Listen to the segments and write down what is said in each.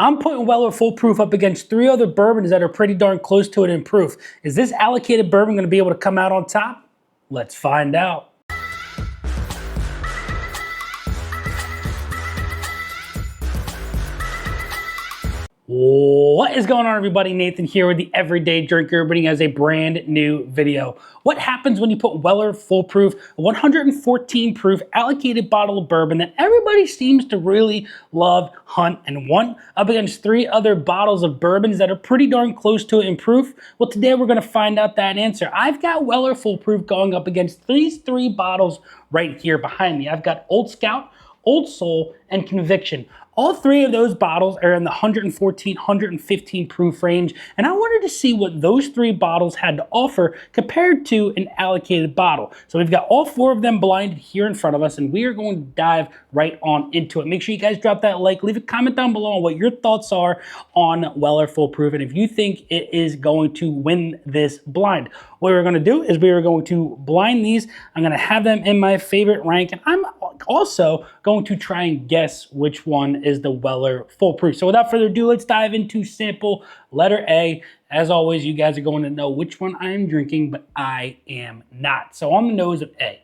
I'm putting Weller Full Proof up against 3 other bourbons that are pretty darn close to it in proof. Is this allocated bourbon going to be able to come out on top? Let's find out. What is going on, everybody? Nathan here with the Everyday Drinker, bringing us a brand new video. What happens when you put Weller Full Proof, a 114 proof allocated bottle of bourbon that everybody seems to really love, hunt, and want up against 3 other bottles of bourbons that are pretty darn close to it in proof? Well, today we're going to find out that answer. I've got Weller Full Proof going up against these 3 bottles right here behind me. I've got Old Scout, Old Soul, and Conviction. All 3 of those bottles are in the 114, 115 proof range, and I wanted to see what those 3 bottles had to offer compared to an allocated bottle. So we've got all 4 of them blinded here in front of us, and we are going to dive right on into it. Make sure you guys drop that like, leave a comment down below on what your thoughts are on Weller Full Proof, and if you think it is going to win this blind. What we're going to do is we are going to blind these. I'm going to have them in my favorite rank, and I'm also going to try and guess which one is the Weller Full Proof. So without further ado, let's dive into sample letter A. As always, you guys are going to know which one I am drinking, but I am not. So on the nose of A,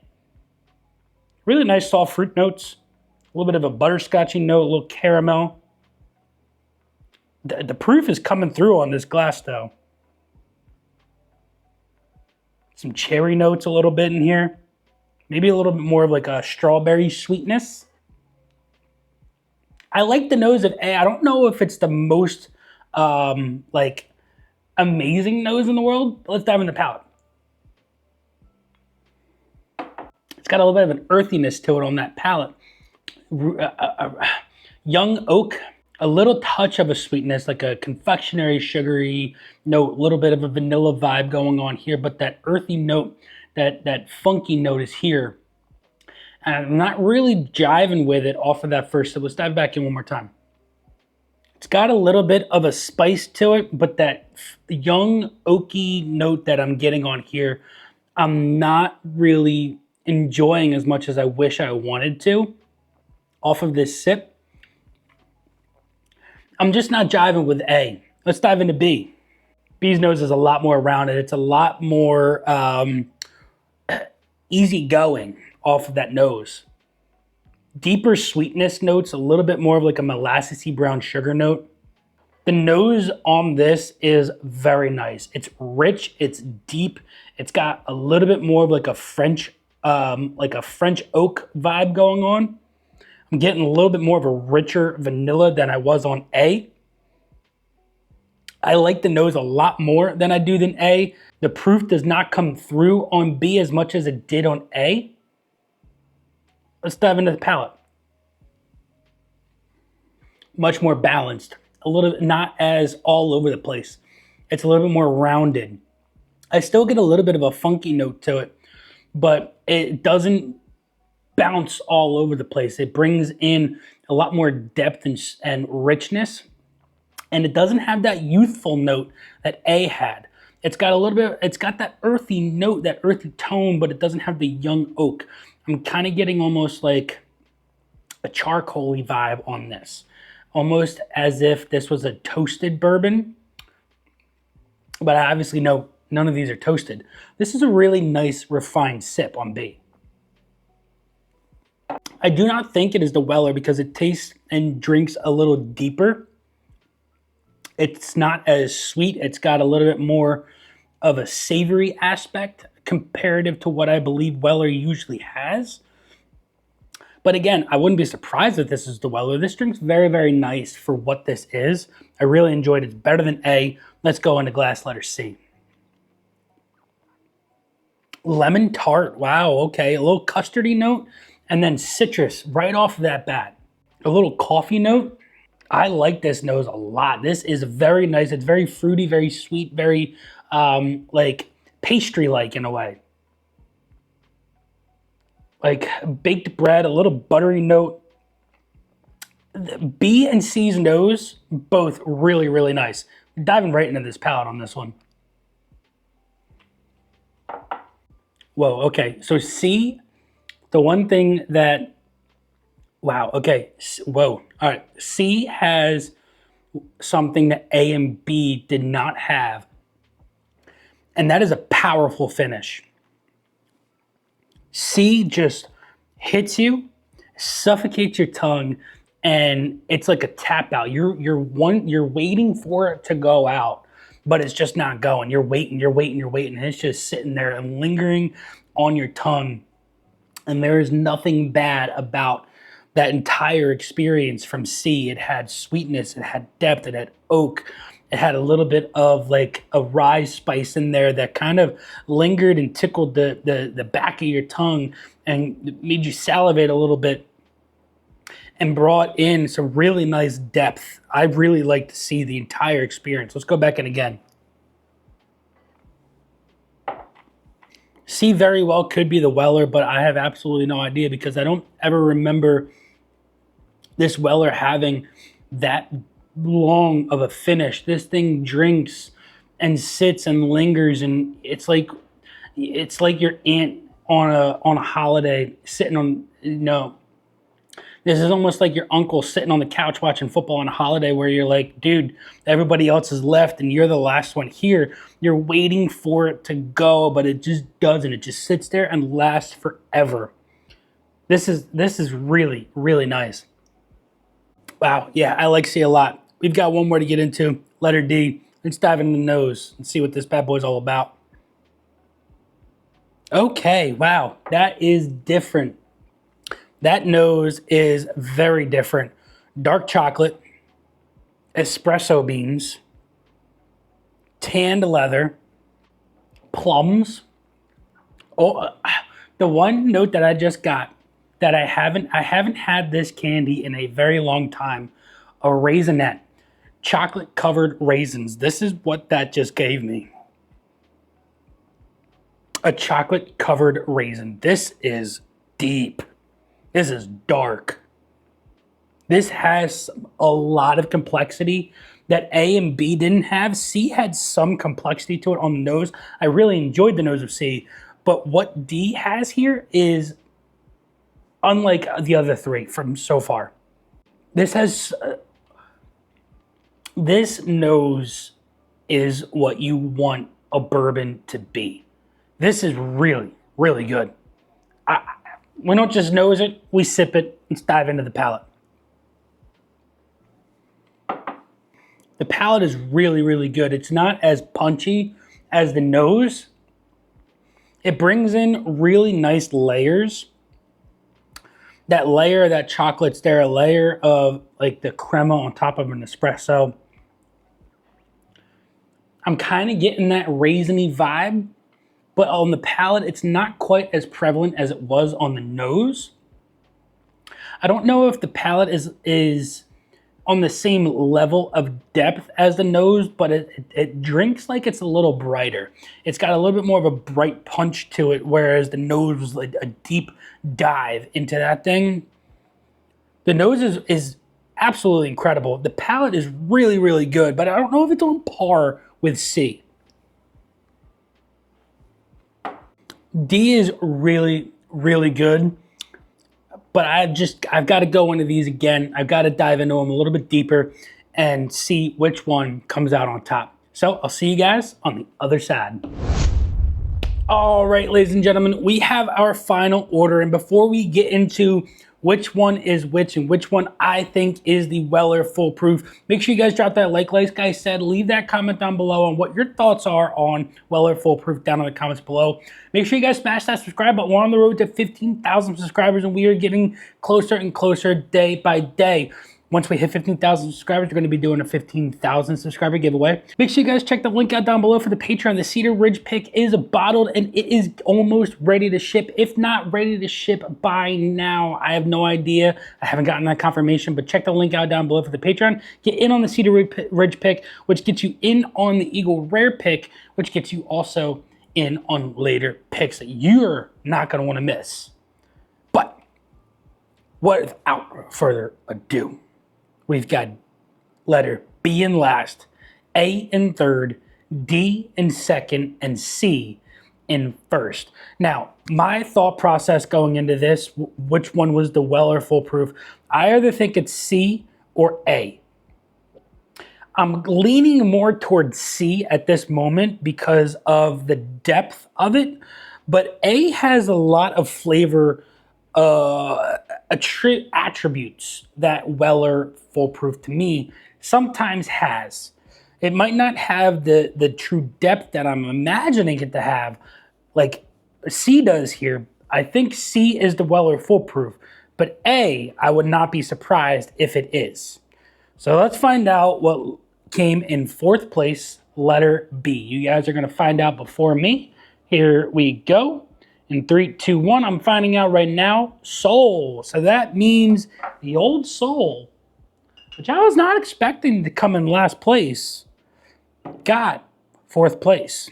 really nice soft fruit notes, a little bit of a butterscotchy note, a little caramel. The proof is coming through on this glass though. Some cherry notes a little bit in here. Maybe a little bit more of like a strawberry sweetness. I like the nose of A. I don't know if it's the most like amazing nose in the world. But let's dive in the palate. It's got a little bit of an earthiness to it on that palate. Young oak, a little touch of a sweetness, like a confectionery sugary note, a little bit of a vanilla vibe going on here, but that earthy note, that funky note is here. And I'm not really jiving with it off of that first sip. Let's dive back in one more time. It's got a little bit of a spice to it, but that young oaky note that I'm getting on here, I'm not really enjoying as much as I wish I wanted to off of this sip. I'm just not jiving with A. Let's dive into B. B's nose is a lot more rounded. It's a lot more easygoing off of that nose. Deeper sweetness notes, a little bit more of like a molassesy brown sugar note. The nose on this is very nice. It's rich, it's deep. It's got a little bit more of like a French oak vibe going on. I'm getting a little bit more of a richer vanilla than I was on A. I like the nose a lot more than I do than A. The proof does not come through on B as much as it did on A. Let's dive into the palate. Much more balanced. A little, not as all over the place. It's a little bit more rounded. I still get a little bit of a funky note to it, but it doesn't bounce all over the place. It brings in a lot more depth and richness, and it doesn't have that youthful note that A had. It's got a little bit, it's got that earthy note, that earthy tone, but it doesn't have the young oak. I'm kind of getting almost like a charcoaly vibe on this. Almost as if this was a toasted bourbon. But I obviously know none of these are toasted. This is a really nice refined sip on B. I do not think it is the Weller because it tastes and drinks a little deeper. It's not as sweet. It's got a little bit more of a savory aspect comparative to what I believe Weller usually has. But again, I wouldn't be surprised if this is the Weller. This drink's very, very nice for what this is. I really enjoyed it. It's better than A. Let's go into glass letter C. Lemon tart. Wow, okay. A little custardy note and then citrus right off of that bat. A little coffee note. I like this nose a lot. This is very nice. It's very fruity, very sweet, very like pastry-like in a way. Like baked bread, a little buttery note. B and C's nose, both really, really nice. Diving right into this palate on this one. Whoa, okay. So C, the one thing that, wow, okay. Whoa, all right. C has something that A and B did not have. And that is a powerful finish. C just hits you, suffocates your tongue, and it's like a tap out. You're waiting for it to go out, but it's just not going. You're waiting, and it's just sitting there and lingering on your tongue. And there is nothing bad about that entire experience from C. It had sweetness, it had depth, it had oak, it had a little bit of like a rye spice in there that kind of lingered and tickled the back of your tongue and made you salivate a little bit and brought in some really nice depth. I really like to see the entire experience. Let's go back in again. C very well could be the Weller, but I have absolutely no idea because I don't ever remember this Weller having that long of a finish. This thing drinks and sits and lingers, and it's like your aunt on a holiday sitting on, this is almost like your uncle sitting on the couch watching football on a holiday where you're like, dude, everybody else is left and you're the last one here. You're waiting for it to go, but it just doesn't. It just sits there and lasts forever. This is really, really nice. Wow, yeah, I like C a lot. We've got one more to get into, letter D. Let's dive into the nose and see what this bad boy's all about. Okay, wow, that is different. That nose is very different. Dark chocolate, espresso beans, tanned leather, plums. Oh, the one note that I just got that I haven't had this candy in a very long time, a raisinette, chocolate covered raisins. This is what that just gave me. A chocolate covered raisin. This is deep. This is dark. This has a lot of complexity that A and B didn't have. C had some complexity to it on the nose. I really enjoyed the nose of C, but what D has here is unlike the other three from so far. This nose is what you want a bourbon to be. This is really, really good. We don't just nose it, we sip it. Let's dive into the palate. The palate is really, really good. It's not as punchy as the nose. It brings in really nice layers. That layer of that chocolate's there, a layer of like the crema on top of an espresso. I'm kind of getting that raisiny vibe, but on the palate, it's not quite as prevalent as it was on the nose. I don't know if the palate is on the same level of depth as the nose, but it drinks like it's a little brighter. It's got a little bit more of a bright punch to it, whereas the nose was like a deep dive into that thing. The nose is absolutely incredible. The palate is really, really good, but I don't know if it's on par with C. D is really, really good, but I've got to go into these again. I've got to dive into them a little bit deeper and see which one comes out on top. So I'll see you guys on the other side. All right, ladies and gentlemen, we have our final order. And before we get into which one is which and which one I think is the Weller Foolproof, make sure you guys drop that like I said, leave that comment down below on what your thoughts are on Weller Foolproof down in the comments below. Make sure you guys smash that subscribe button. We're on the road to 15,000 subscribers and we are getting closer and closer day by day. Once we hit 15,000 subscribers, we're going to be doing a 15,000 subscriber giveaway. Make sure you guys check the link out down below for the Patreon. The Cedar Ridge pick is bottled and it is almost ready to ship. If not ready to ship by now, I have no idea. I haven't gotten that confirmation, but check the link out down below for the Patreon. Get in on the Cedar Ridge pick, which gets you in on the Eagle Rare pick, which gets you also in on later picks that you're not going to want to miss. But without further ado, we've got letter B in last, A in third, D in second, and C in first. Now, my thought process going into this, which one was the Weller Foolproof, I either think it's C or A. I'm leaning more towards C at this moment because of the depth of it, but A has a lot of flavor attributes that Weller Foolproof to me sometimes has. It might not have the true depth that I'm imagining it to have, like C does here. I think C is the Weller Foolproof, but A, I would not be surprised if it is. So let's find out what came in fourth place, letter B. You guys are going to find out before me. Here we go. In 3, 2, 1, I'm finding out right now, Soul. So that means the Old Soul, which I was not expecting to come in last place, got fourth place.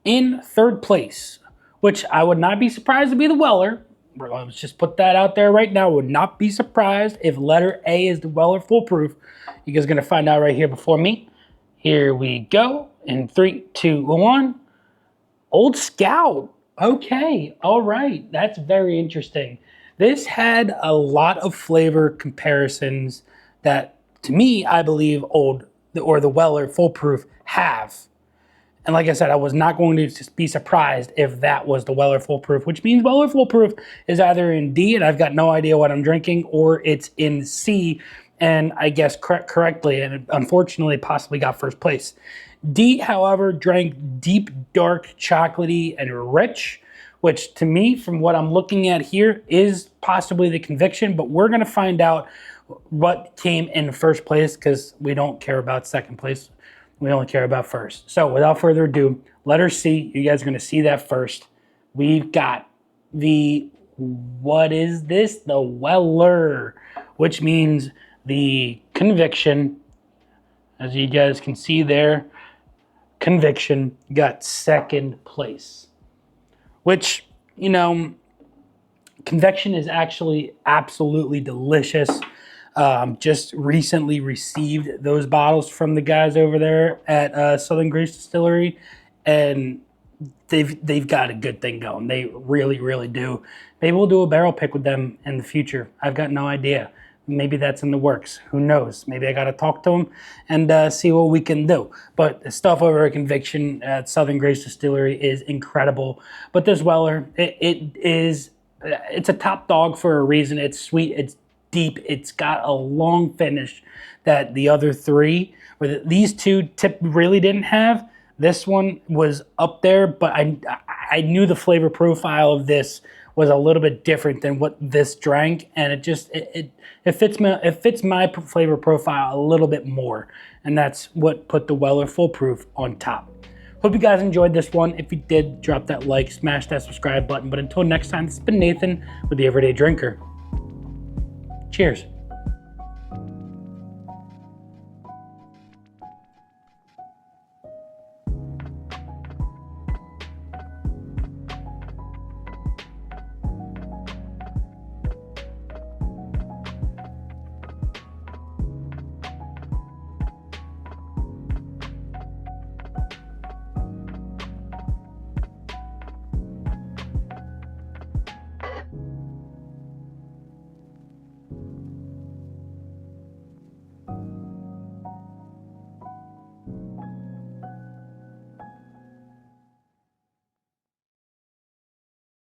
In third place, which I would not be surprised to be the Weller. Let's just put that out there right now. Would not be surprised if letter A is the Weller Foolproof. You guys are going to find out right here before me. Here we go. In 3, 2, 1. Old Scout. Okay. All right. That's very interesting. This had a lot of flavor comparisons that, to me, I believe the Weller Foolproof have. And like I said, I was not going to just be surprised if that was the Weller Foolproof, which means Weller Foolproof is either in D, and I've got no idea what I'm drinking, or it's in C, and I guessed correctly, and unfortunately possibly got first place. D, however, drank deep, dark, chocolatey, and rich, which to me, from what I'm looking at here, is possibly the Conviction, but we're going to find out what came in first place because we don't care about second place. We only care about first. So without further ado, letter C, you guys are going to see that first. We've got what is this? The Weller, which means the Conviction. As you guys can see there, Conviction got second place. Which, you know, Conviction is actually absolutely delicious. Just recently received those bottles from the guys over there at Southern Grace Distillery, and they've got a good thing going. They really, really do. Maybe we'll do a barrel pick with them in the future. I've got no idea. Maybe that's in the works. Who knows? Maybe I got to talk to them and see what we can do. But the stuff over at Conviction at Southern Grace Distillery is incredible. But this Weller, it's a top dog for a reason. It's sweet. It's deep. It's got a long finish that the other three, or these two really didn't have. This one was up there, but I knew the flavor profile of this was a little bit different than what this drank, and it fits my flavor profile a little bit more, and that's what put the Weller Foolproof on top. Hope you guys enjoyed this one. If you did, drop that like, smash that subscribe button. But until next time, this has been Nathan with the Everyday Drinker. Cheers.